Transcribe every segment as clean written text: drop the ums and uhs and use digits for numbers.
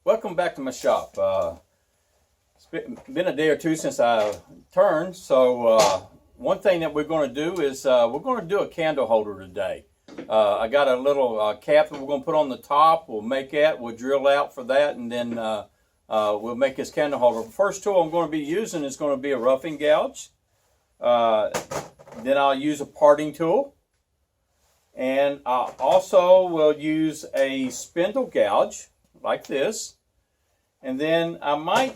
Welcome back to my shop. It's been a day or two since I turned, so one thing that we're going to do is we're going to do a candle holder today. I got a little cap that we're going to put on the top. We'll make that, we'll drill out for that, and then we'll make this candle holder. First tool I'm going to be using is going to be a roughing gouge. Then I'll use a parting tool. And I also will use a spindle gouge like this. And then I might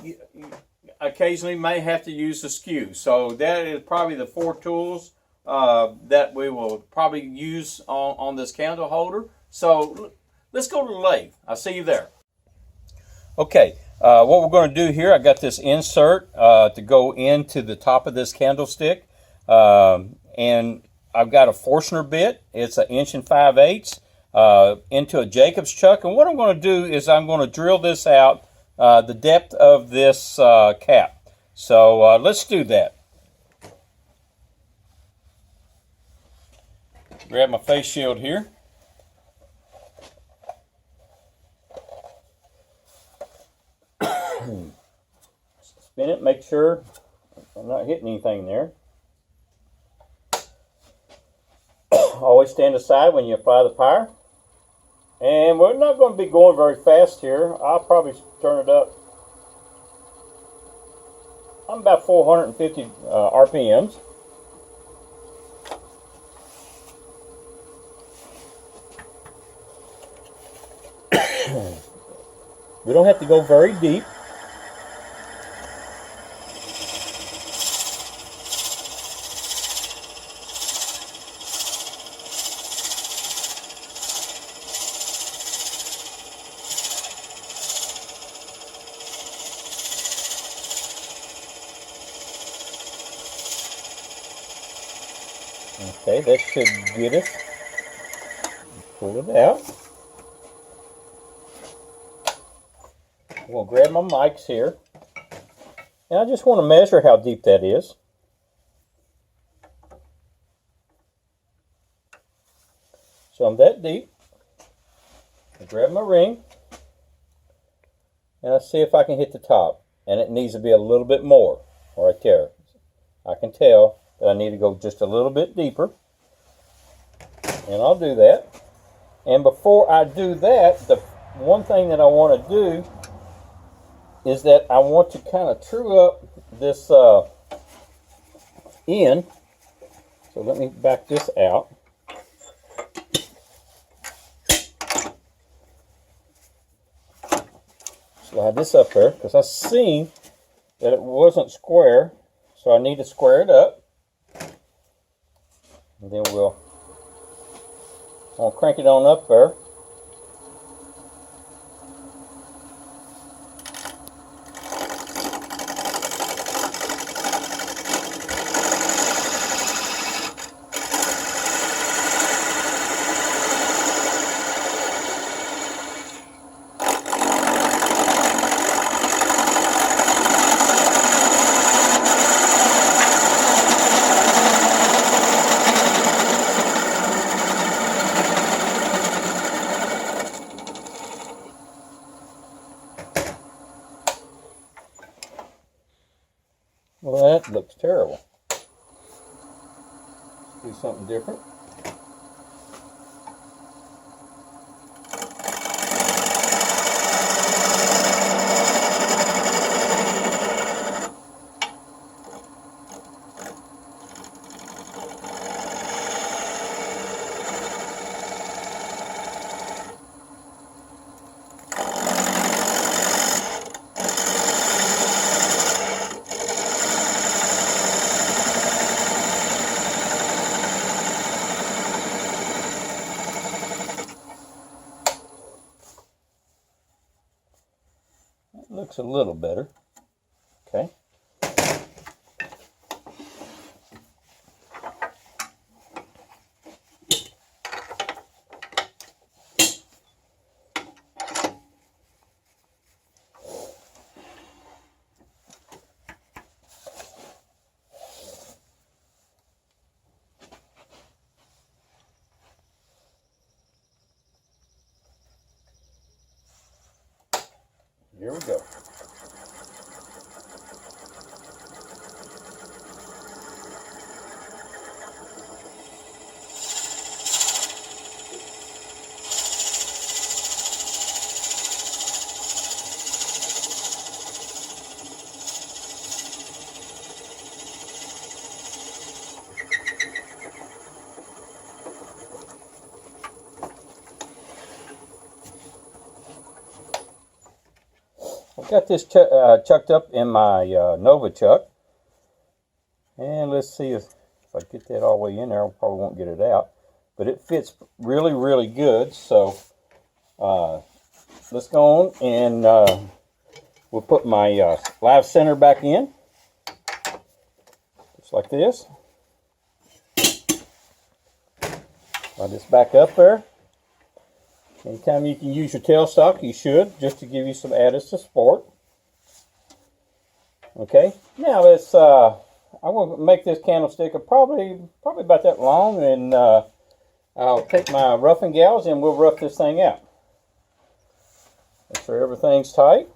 occasionally may have to use a skew. So that is probably the four tools that we will probably use on this candle holder. So let's go to the lathe. I'll see you there. Okay, what we're going to do here, I got this insert to go into the top of this candlestick. And I've got a Forstner bit. It's 1 5/8 into a Jacobs chuck. And what I'm going to do is I'm going to drill this out the depth of this cap. So let's do that. Grab my face shield here. Spin it, make sure I'm not hitting anything there. Always stand aside when you apply the power. And we're not going to be going very fast here. I'll probably turn it up. I'm about 450 RPMs. We don't have to go very deep. Okay, that should get us. Pull it out. We'll grab my mics here. And I just want to measure how deep that is. So I'm that deep. I grab my ring. And I see if I can hit the top. And it needs to be a little bit more right there. I can tell that I need to go just a little bit deeper. And I'll do that. And before I do that, the one thing that I want to do is that I want to kind of true up this end. So let me back this out. Slide this up there because I seen that it wasn't square. So I need to square it up. And then I'll crank it on up there. Well, that looks terrible. Let's do something different. Looks a little better. Okay. Here we go. I've got this chucked up in my Nova chuck, and let's see if I get that all the way in there. I probably won't get it out, but it fits really, really good. So let's go on, and we'll put my live center back in, just like this. Slide this back up there. Anytime you can use your tailstock, you should, just to give you some added support. Okay, now let's. I want to make this candlestick probably about that long, and I'll take my roughing gouge and we'll rough this thing out. Make sure everything's tight.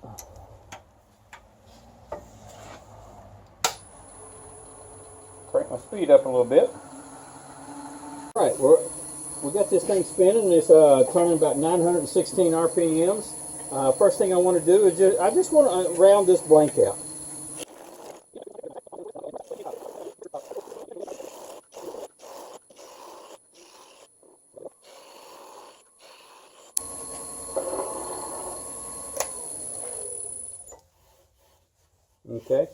Crank my speed up a little bit. All right, we got this thing spinning. It's turning about 916 RPMs. First thing I want to do is I just want to round this blank out. Okay,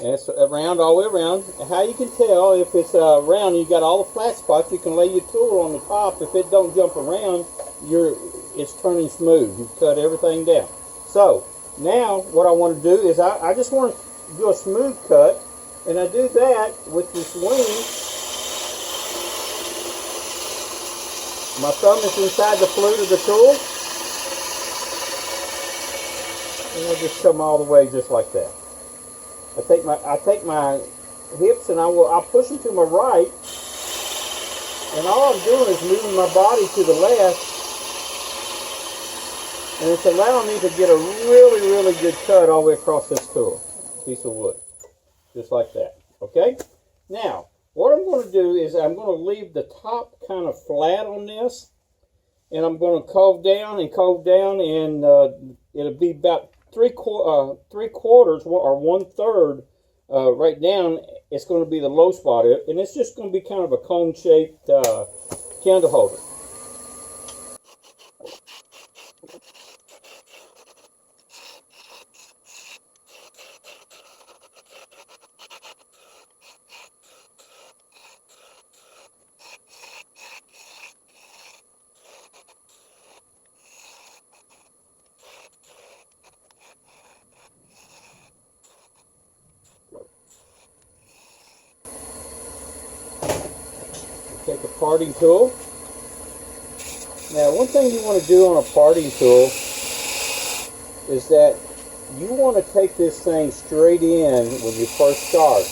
and it's round all the way around. How you can tell if it's round and you got all the flat spots, you can lay your tool on the top. If it don't jump around, it's turning smooth. You've cut everything down. So now what I want to do is I just want to do a smooth cut, and I do that with this wing. My thumb is inside the flute of the tool, and I just come all the way just like that. I take my hips and I'll push them to my right, and all I'm doing is moving my body to the left, and it's allowing me to get a really, really good cut all the way across this tool, piece of wood, just like that. Okay? Now, what I'm going to do is I'm going to leave the top kind of flat on this, and I'm going to cove down, and it'll be about three quarters or 1/3 right down. It's going to be the low spot, and it's just going to be kind of a cone-shaped candle holder. Take a parting tool. Now, one thing you want to do on a parting tool is that you want to take this thing straight in when you first start.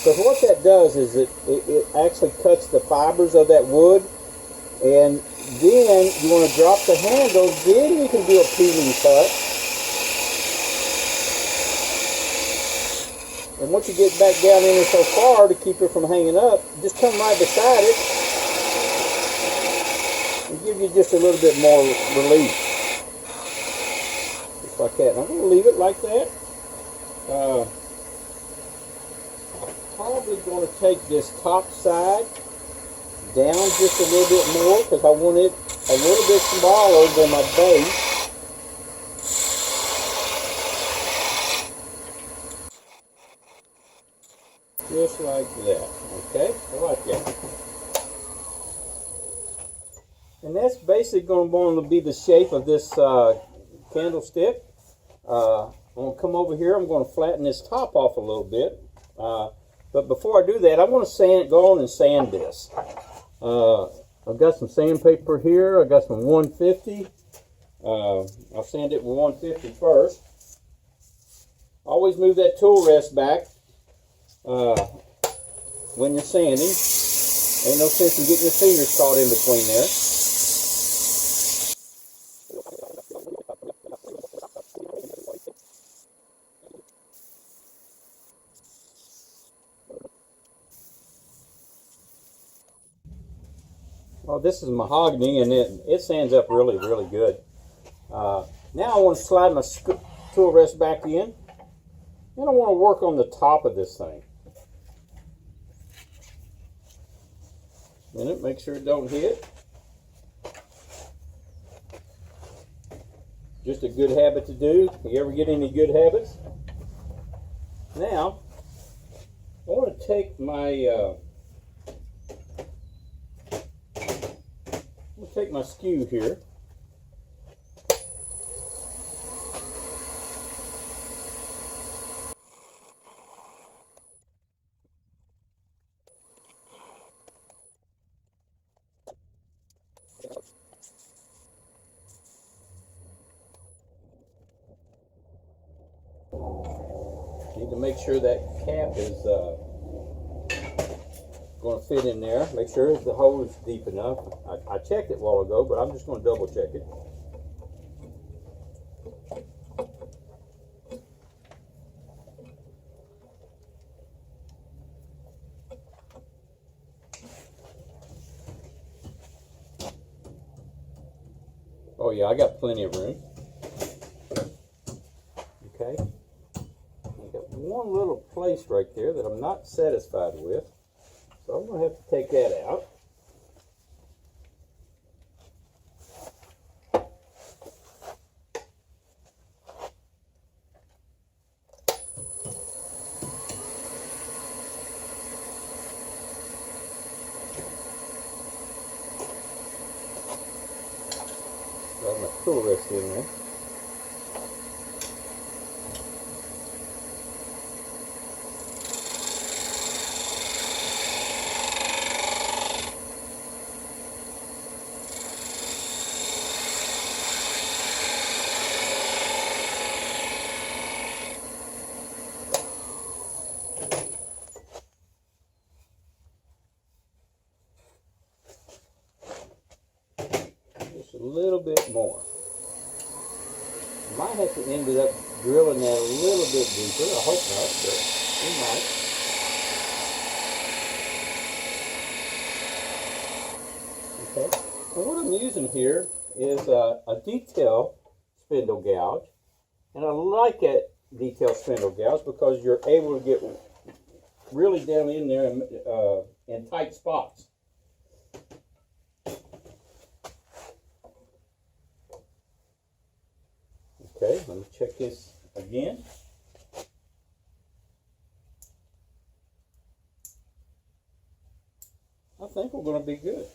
Because what that does is it actually cuts the fibers of that wood, and then you want to drop the handle, then you can do a peeling cut. And once you get back down in there so far to keep it from hanging up, just come right beside it and give you just a little bit more relief. Just like that. And I'm going to leave it like that. I'm probably going to take this top side down just a little bit more because I want it a little bit smaller than my base. Just like that, okay? I like that. And that's basically going to be the shape of this candlestick. I'm going to come over here. I'm going to flatten this top off a little bit. But before I do that, I want to go on and sand this. I've got some sandpaper here. I've got some 150. I'll sand it with 150 first. Always move that tool rest back. When you're sanding, ain't no sense in getting your fingers caught in between there. Well, this is mahogany, and it sands up really, really good. Now I want to slide my tool rest back in. Then I want to work on the top of this thing. Minute, make sure it don't hit. Just a good habit to do. You ever get any good habits? Now, I want to take my skew here. Need to make sure that cap is going to fit in there. Make sure the hole is deep enough. I checked it a while ago, but I'm just going to double check it. Oh yeah, I got plenty of room. Okay. I got one little place right there that I'm not satisfied with. So I'm going to have to take that out. Got my tool rest in there. A little bit more. Might have to end up drilling that a little bit deeper. I hope not, but we might. Okay. And what I'm using here is a detail spindle gouge, and I like that detail spindle gouge because you're able to get really down in there in tight spots. Okay, let me check this again. I think we're going to be good.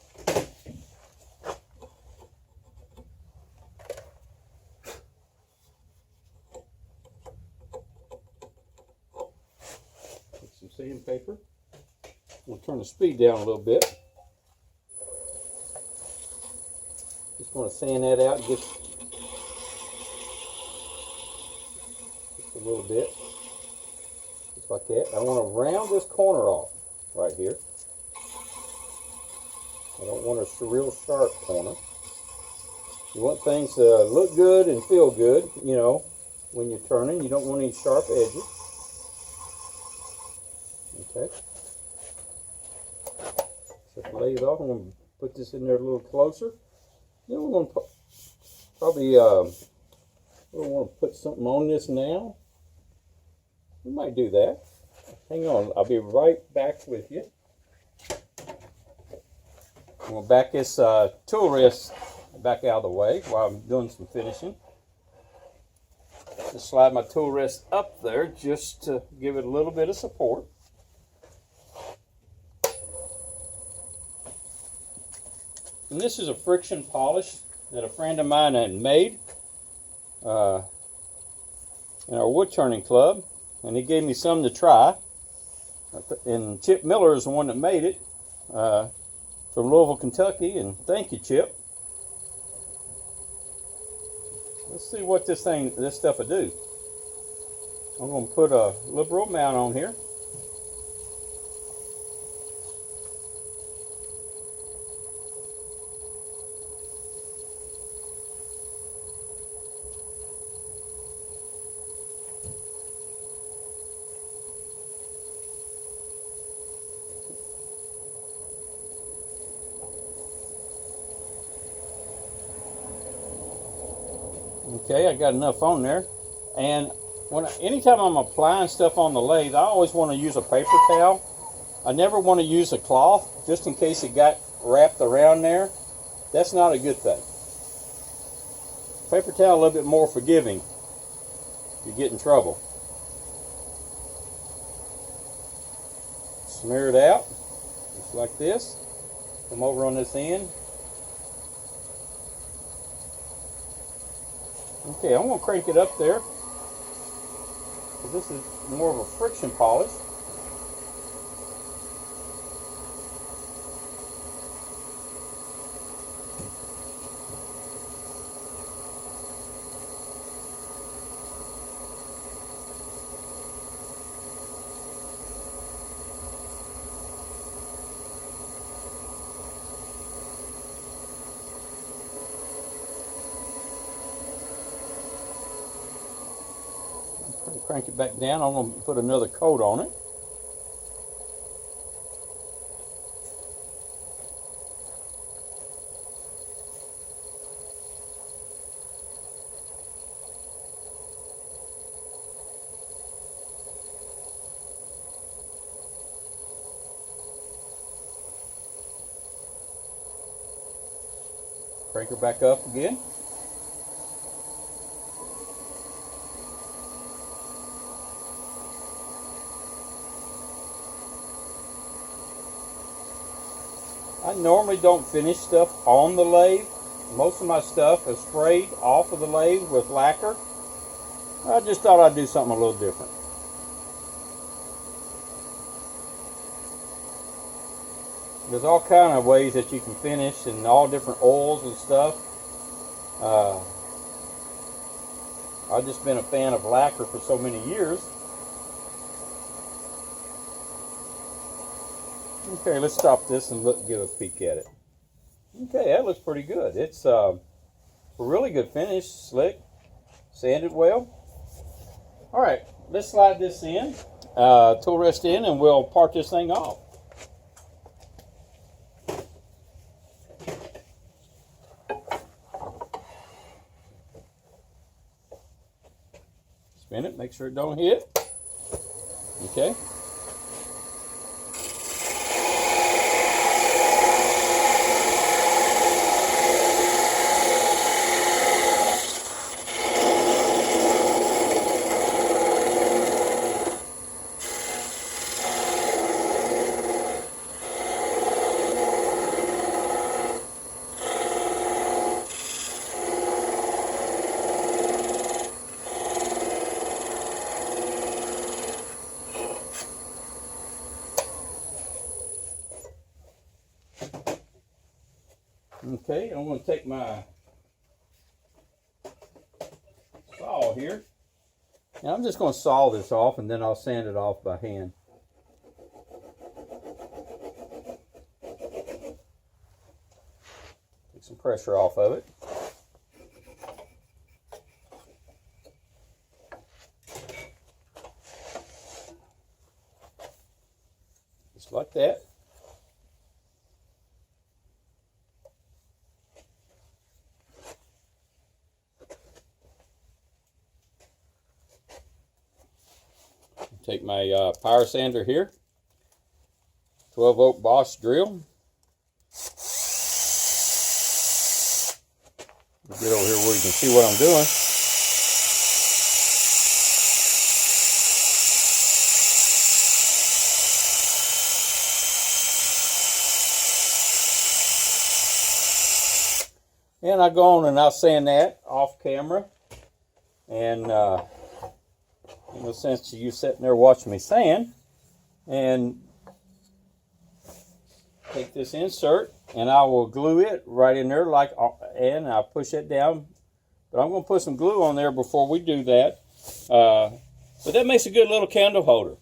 Put some sandpaper. We'll turn the speed down a little bit. Just want to sand that out and get a little bit, just like that. I want to round this corner off right here. I don't want a real sharp corner. You want things to look good and feel good, you know, when you're turning. You don't want any sharp edges. Okay. Just lay it off. I'm going to put this in there a little closer. Then we're going to probably we don't want to put something on this now. We might do that. Hang on, I'll be right back with you. I'm going to back this tool rest back out of the way while I'm doing some finishing. Just slide my tool rest up there just to give it a little bit of support. And this is a friction polish that a friend of mine had made in our wood turning club. And he gave me some to try. And Chip Miller is the one that made it from Louisville, Kentucky. And thank you, Chip. Let's see what this stuff will do. I'm going to put a liberal amount on here. Okay, I got enough on there. And anytime I'm applying stuff on the lathe, I always want to use a paper towel. I never want to use a cloth, just in case it got wrapped around there. That's not a good thing. Paper towel a little bit more forgiving. You get in trouble. Smear it out, just like this. Come over on this end. Okay, I'm going to crank it up there. This is more of a friction polish. Crank it back down. I'm going to put another coat on it. Crank her back up again. I normally don't finish stuff on the lathe. Most of my stuff is sprayed off of the lathe with lacquer. I just thought I'd do something a little different. There's all kind of ways that you can finish, and all different oils and stuff. I've just been a fan of lacquer for so many years. Okay, let's stop this and give a peek at it. Okay, that looks pretty good. It's a really good finish, slick, sanded well. All right, let's slide this in, tool rest in, and we'll part this thing off. Spin it, make sure it don't hit. Okay. Okay, I'm going to take my saw here, and I'm just going to saw this off, and then I'll sand it off by hand. Take some pressure off of it. Just like that. Take my power sander here, 12 volt Bosch drill. Get over here where you can see what I'm doing. And I go on and I'll sand that off camera. And no sense to you sitting there watching me sand. And take this insert and I will glue it right in there, and I'll push it down. But I'm going to put some glue on there before we do that. But that makes a good little candle holder.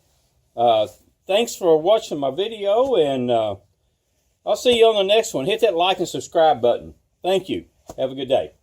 Thanks for watching my video, and I'll see you on the next one. Hit that like and subscribe button. Thank you. Have a good day.